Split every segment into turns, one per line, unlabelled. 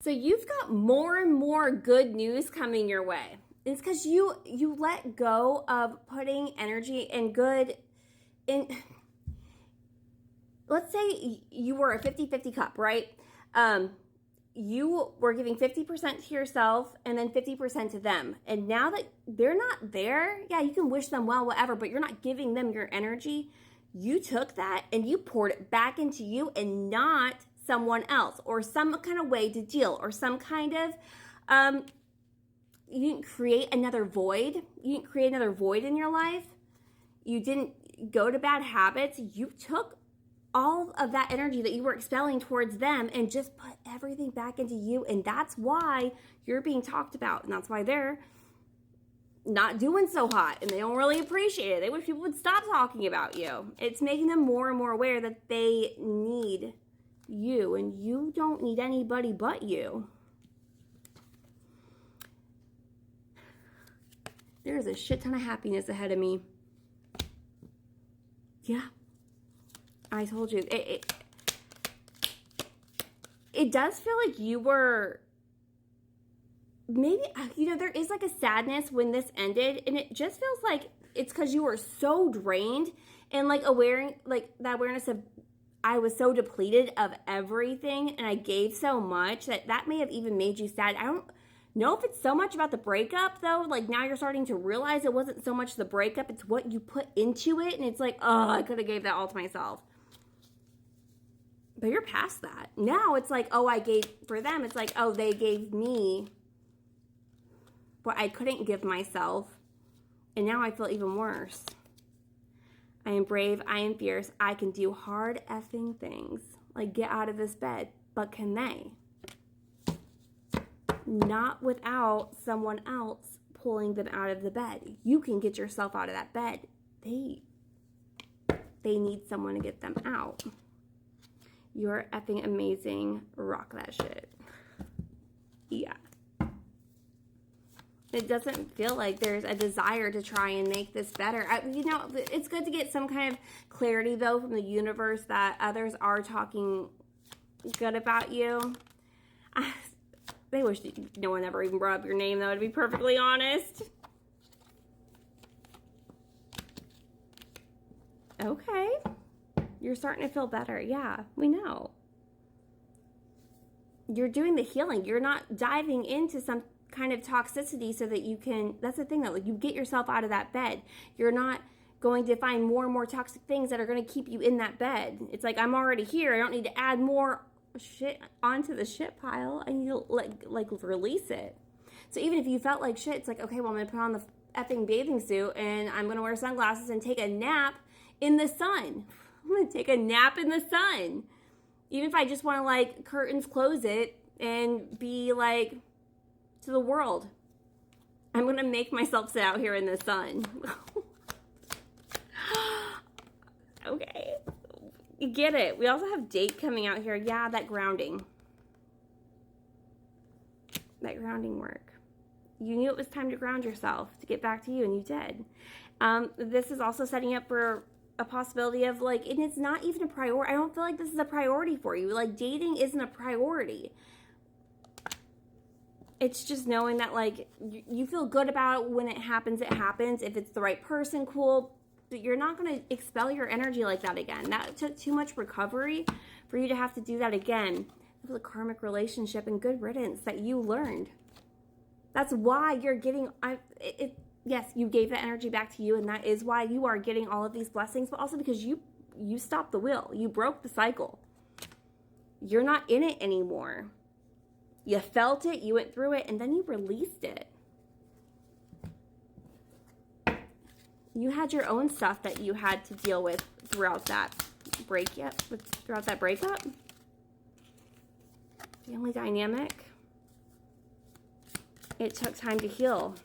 So you've got more and more good news coming your way. It's because you let go of putting energy and good in. Let's say you were a 50-50 cup, right? You were giving 50% to yourself and then 50% to them. And now that they're not there, yeah, you can wish them well, whatever, but you're not giving them your energy. You took that and you poured it back into you and not someone else, or some kind of way to deal, or some kind of, you didn't create another void. You didn't create another void in your life. You didn't go to bad habits. You took all of that energy that you were expelling towards them and just put everything back into you. And that's why you're being talked about. And that's why they're not doing so hot and they don't really appreciate it. They wish people would stop talking about you. It's making them more and more aware that they need you, and you don't need anybody but you. There's a shit ton of happiness ahead of me. Yeah. I told you. It does feel like you were, maybe, there is like a sadness when this ended, and it just feels like it's because you were so drained and like that awareness of, I was so depleted of everything and I gave so much that may have even made you sad. I don't know if it's so much about the breakup though. Like now you're starting to realize it wasn't so much the breakup, it's what you put into it. And it's like, oh, I could have gave that all to myself. But you're past that. Now it's like, oh, I gave for them. It's like, oh, they gave me what I couldn't give myself. And now I feel even worse. I am brave, I am fierce, I can do hard effing things, like get out of this bed, but can they? Not without someone else pulling them out of the bed. You can get yourself out of that bed. They need someone to get them out. You're effing amazing, rock that shit. Yeah. It doesn't feel like there's a desire to try and make this better. It's good to get some kind of clarity, though, from the universe that others are talking good about you. They wish no one ever even brought up your name, though, to be perfectly honest. Okay. You're starting to feel better. Yeah, we know. You're doing the healing. You're not diving into some kind of toxicity so that you can, that's the thing though, like you get yourself out of that bed. You're not going to find more and more toxic things that are going to keep you in that bed. It's like, I'm already here. I don't need to add more shit onto the shit pile. I need to like release it. So even if you felt like shit, it's like, okay, well, I'm going to put on the effing bathing suit and I'm going to wear sunglasses and take a nap in the sun. I'm going to take a nap in the sun. Even if I just want to like curtains close it and be like, to the world, I'm going to make myself sit out here in the sun. Okay. You get it. We also have date coming out here. Yeah, that grounding. That grounding work. You knew it was time to ground yourself, to get back to you, and you did. This is also setting up for a possibility of like, and it's not even a priority. I don't feel like this is a priority for you. Like dating isn't a priority. It's just knowing that like you feel good about it when it happens, it happens. If it's the right person, cool. But you're not going to expel your energy like that again. That took too much recovery for you to have to do that again. It was a karmic relationship and good riddance that you learned. That's why you're getting, yes, you gave that energy back to you, and that is why you are getting all of these blessings, but also because you stopped the wheel. You broke the cycle. You're not in it anymore. You felt it, you went through it, and then you released it. You had your own stuff that you had to deal with throughout that breakup. Family dynamic. It took time to heal.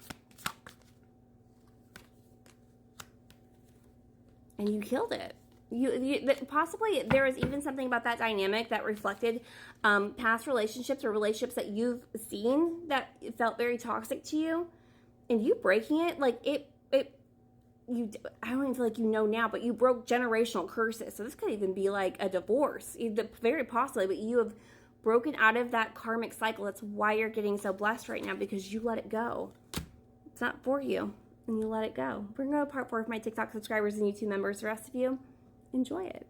And you healed it. Possibly there was even something about that dynamic that reflected past relationships or relationships that you've seen that felt very toxic to you, and you breaking it, like I don't even feel like you know now, but you broke generational curses. So this could even be like a divorce, very possibly, but you have broken out of that karmic cycle. That's why you're getting so blessed right now, because you let it go. It's not for you, and you let it go. We're going to go to part 4 with my TikTok subscribers and YouTube members. The rest of you, enjoy it.